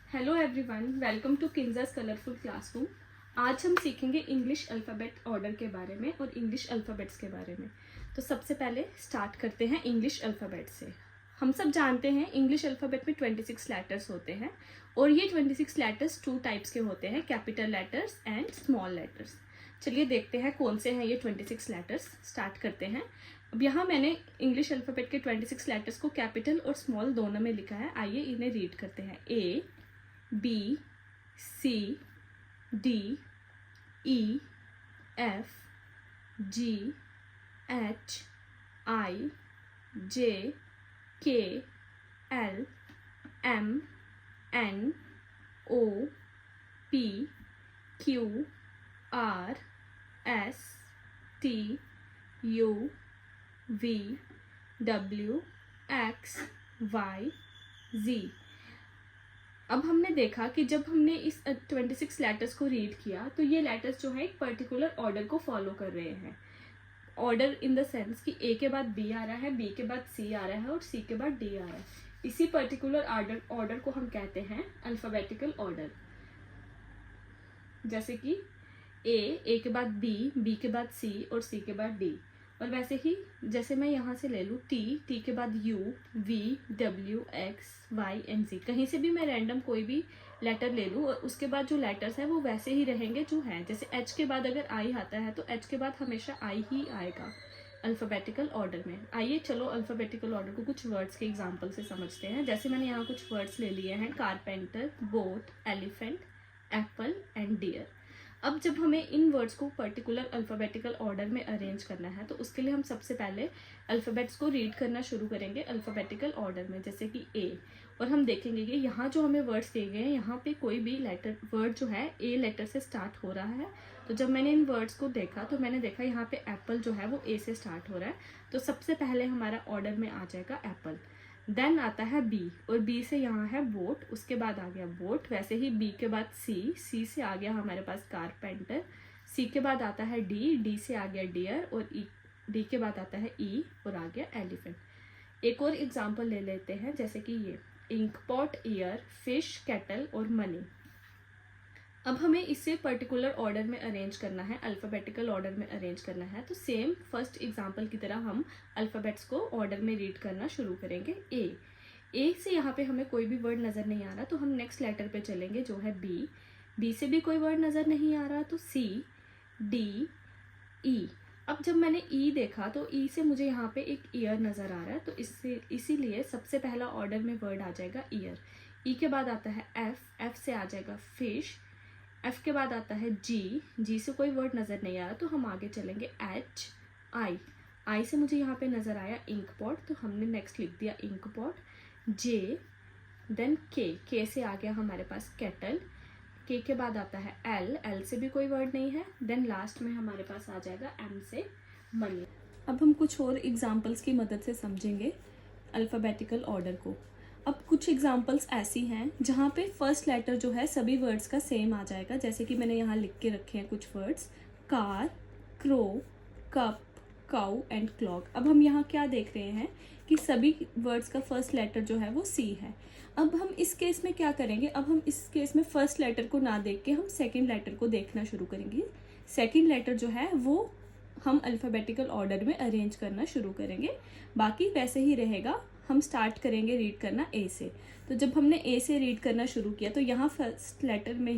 Hello everyone, welcome to Kinja's colourful classroom. आज हम सीखेंगे इंग्लिश अल्फ़ाबेट ऑर्डर के बारे में और इंग्लिश अल्फ़ाबेट्स के बारे में। तो सबसे पहले स्टार्ट करते हैं इंग्लिश अल्फ़ाबेट से। हम सब जानते हैं इंग्लिश अल्फ़ाबेट में 26 लेटर्स होते हैं और ये 26 लेटर्स 2 टाइप्स के होते हैं, capital letters and small letters. चलिए देखते हैं कौन से हैं ये 26 लेटर्स। स्टार्ट करते हैं। अब यहाँ मैंने इंग्लिश अल्फ़ाबेट के 26 लेटर्स को कैपिटल और स्मॉल दोनों में लिखा है। आइए इन्हें रीड करते हैं। A, B, C, D, E, F, G, H, I, J, K, L, M, N, O, P, Q, R, S, T, U, V, W, X, Y, Z। अब हमने देखा कि जब हमने इस 26 लेटर्स को रीड किया तो ये लेटर्स जो है एक पर्टिकुलर ऑर्डर को फॉलो कर रहे हैं। ऑर्डर इन द सेंस कि ए के बाद बी आ रहा है, बी के बाद सी आ रहा है और सी के बाद डी आ रहा है। इसी पर्टिकुलर ऑर्डर को हम कहते हैं अल्फाबेटिकल ऑर्डर। जैसे कि ए के बाद बी, बी के बाद सी और सी के बाद डी। और वैसे ही जैसे मैं यहाँ से ले लूँ टी के बाद U, V, W, X, Y and Z. कहीं से भी मैं रैंडम कोई भी लेटर ले लूँ और उसके बाद जो लेटर्स हैं वो वैसे ही रहेंगे जो हैं। जैसे एच के बाद अगर आई आता है तो एच के बाद हमेशा आई ही आएगा अल्फ़ाबेटिकल ऑर्डर में। आइए चलो अल्फ़ाबेटिकल ऑर्डर को कुछ वर्ड्स के एग्जाम्पल से समझते हैं। जैसे मैंने यहाँ कुछ वर्ड्स ले लिए हैं, carpenter, boat, elephant, apple and deer. अब जब हमें इन वर्ड्स को पर्टिकुलर अल्फ़ाबेटिकल ऑर्डर में अरेंज करना है तो उसके लिए हम सबसे पहले अल्फ़ाबेट्स को रीड करना शुरू करेंगे अल्फ़ाबेटिकल ऑर्डर में। जैसे कि ए, और हम देखेंगे कि यहाँ जो हमें वर्ड्स दिए गए हैं यहाँ पे कोई भी वर्ड जो है ए लेटर से स्टार्ट हो रहा है। तो जब मैंने इन वर्ड्स को देखा तो मैंने देखा यहाँ पे एप्पल जो है वो ए से स्टार्ट हो रहा है। तो सबसे पहले हमारा ऑर्डर में आ जाएगा एप्पल। देन आता है बी, और बी से यहाँ है बोट, उसके बाद आ गया बोट। वैसे ही बी के बाद सी से आ गया हमारे पास कारपेंटर। सी के बाद आता है डी से आ गया डियर, और डी के बाद आता है ई और आ गया एलिफेंट। एक और एग्जांपल ले लेते हैं, जैसे कि ये ink pot, ear, fish, kettle और मनी। अब हमें इसे पर्टिकुलर ऑर्डर में अरेंज करना है, अल्फ़ाबेटिकल ऑर्डर में अरेंज करना है। तो सेम फर्स्ट एग्जांपल की तरह हम अल्फ़ाबेट्स को ऑर्डर में रीड करना शुरू करेंगे। ए से यहाँ पे हमें कोई भी वर्ड नज़र नहीं आ रहा तो हम नेक्स्ट लेटर पे चलेंगे जो है बी से भी कोई वर्ड नज़र नहीं आ रहा तो सी, डी, ई। अब जब मैंने ई देखा तो ई से मुझे यहाँ पे एक ईयर नज़र आ रहा है, तो इसीलिए सबसे पहला ऑर्डर में वर्ड आ जाएगा ईयर। ई के बाद आता है एफ से आ जाएगा फिश। एफ के बाद आता है जी से कोई वर्ड नज़र नहीं आ रहा तो हम आगे चलेंगे एच, आई से मुझे यहाँ पे नज़र आया इंक पॉट तो हमने नेक्स्ट लिख दिया इंक पॉट। जे, देन के से आ गया हमारे पास केटल। के बाद आता है एल से भी कोई वर्ड नहीं है। देन लास्ट में हमारे पास आ जाएगा एम से मनी। अब हम कुछ और एग्जाम्पल्स की मदद से समझेंगे अल्फ़ाबेटिकल ऑर्डर को। अब कुछ एग्जाम्पल्स ऐसी हैं जहाँ पे फर्स्ट लेटर जो है सभी वर्ड्स का सेम आ जाएगा। जैसे कि मैंने यहाँ लिख के रखे हैं कुछ words, car, crow, cup, cow and clock. अब हम यहाँ क्या देख रहे हैं कि सभी वर्ड्स का फर्स्ट लेटर जो है वो सी है। अब हम इस केस में क्या करेंगे, अब हम इस केस में फर्स्ट लेटर को ना देख के हम सेकेंड लेटर को देखना शुरू करेंगे। सेकेंड लेटर जो है वो हम अल्फ़ाबेटिकल ऑर्डर में अरेंज करना शुरू करेंगे, बाकी वैसे ही रहेगा। हम स्टार्ट करेंगे रीड करना ए से। तो जब हमने ए से रीड करना शुरू किया तो यहाँ फर्स्ट वर्ड में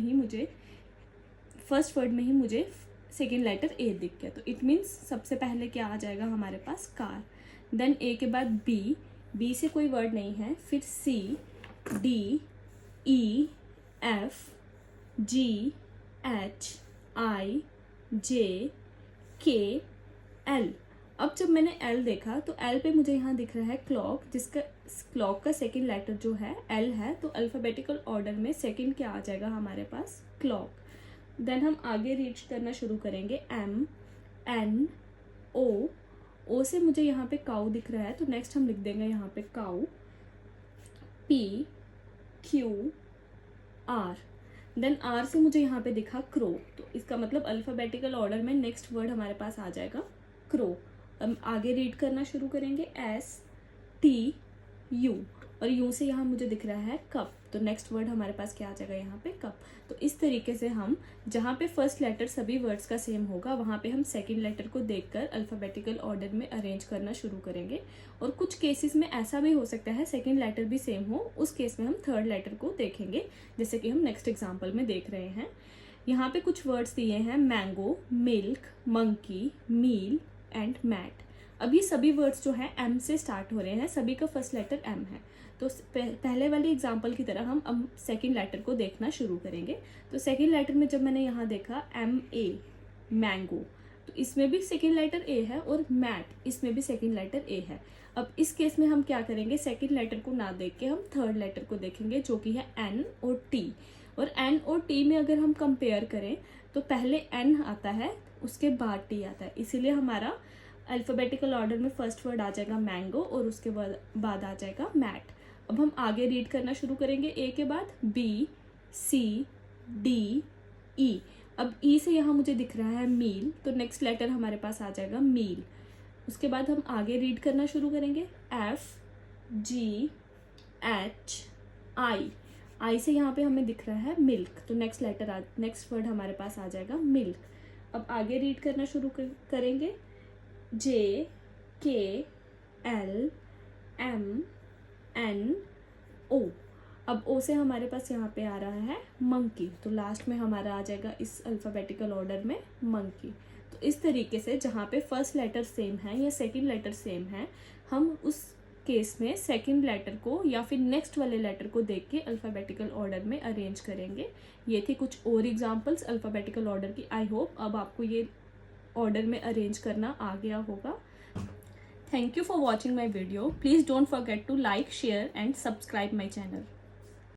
ही मुझे सेकेंड लेटर ए दिख गया। तो इट मीन्स सबसे पहले क्या आ जाएगा हमारे पास कार। देन ए के बाद बी से कोई वर्ड नहीं है, फिर सी, डी, ई, एफ, जी, एच, आई, जे, के, एल। अब जब मैंने एल देखा तो एल पे मुझे यहाँ दिख रहा है क्लॉक, जिसका क्लॉक का सेकेंड लेटर जो है एल है। तो अल्फ़ाबेटिकल ऑर्डर में सेकेंड क्या आ जाएगा हमारे पास, क्लॉक। देन हम आगे रीड करना शुरू करेंगे एम, एन, ओ से मुझे यहाँ पे काऊ दिख रहा है तो नेक्स्ट हम लिख देंगे यहाँ पे cow. P, Q, R. Then R से मुझे यहाँ पे दिखा क्रो, तो इसका मतलब अल्फ़ाबेटिकल ऑर्डर में नेक्स्ट वर्ड हमारे पास आ जाएगा क्रो। हम आगे रीड करना शुरू करेंगे एस, टी, यू। और यूं से यहाँ मुझे दिख रहा है कप, तो नेक्स्ट वर्ड हमारे पास क्या आ जाएगा यहाँ पे कप। तो इस तरीके से हम जहाँ पे फर्स्ट लेटर सभी वर्ड्स का सेम होगा वहाँ पे हम सेकंड लेटर को देखकर अल्फ़ाबेटिकल ऑर्डर में अरेंज करना शुरू करेंगे। और कुछ केसेस में ऐसा भी हो सकता है सेकंड लेटर भी सेम हो, उस केस में हम थर्ड लेटर को देखेंगे, जैसे कि हम नेक्स्ट एग्जाम्पल में देख रहे हैं। यहाँ पे कुछ वर्ड्स दिए हैं mango, milk, monkey, meal and mat. अब ये सभी वर्ड्स जो हैं एम से स्टार्ट हो रहे हैं, सभी का फर्स्ट लेटर एम है। तो पहले वाली एग्जांपल की तरह हम अब सेकंड लेटर को देखना शुरू करेंगे। तो सेकंड लेटर में जब मैंने यहाँ देखा एम ए मैंगो, तो इसमें भी सेकंड लेटर ए है, और मैट इसमें भी सेकंड लेटर ए है। अब इस केस में हम क्या करेंगे, सेकंड लेटर को ना देख के हम थर्ड लेटर को देखेंगे जो कि है एन और टी। और एन और टी में अगर हम कंपेयर करें तो पहले एन आता है उसके बाद टी आता है, इसीलिए हमारा अल्फ़ाबेटिकल ऑर्डर में फर्स्ट वर्ड आ जाएगा मैंगो और उसके बाद आ जाएगा मैट। अब हम आगे रीड करना शुरू करेंगे, ए के बाद बी, सी, डी, ई। अब ई से यहाँ मुझे दिख रहा है मील, तो नेक्स्ट लेटर हमारे पास आ जाएगा मील। उसके बाद हम आगे रीड करना शुरू करेंगे, एफ, जी, एच, आई। आई से यहाँ पे हमें दिख रहा है मिल्क, तो नेक्स्ट वर्ड हमारे पास आ जाएगा मिल्क। अब आगे रीड करना शुरू करेंगे, जे, के, एल, एम, एन, ओ। अब ओ से हमारे पास यहाँ पे आ रहा है मंकी, तो लास्ट में हमारा आ जाएगा इस अल्फ़ाबेटिकल ऑर्डर में मंकी। तो इस तरीके से जहाँ पे फर्स्ट लेटर सेम है या सेकंड लेटर सेम है, हम उस केस में सेकंड लेटर को या फिर नेक्स्ट वाले लेटर को देख के अल्फ़ाबेटिकल ऑर्डर में अरेंज करेंगे। ये थी कुछ और एग्जांपल्स अल्फ़ाबेटिकल ऑर्डर की। आई होप अब आपको ये ऑर्डर में अरेंज करना आ गया होगा। Thank you for watching my video. Please don't forget to like, share and subscribe my channel.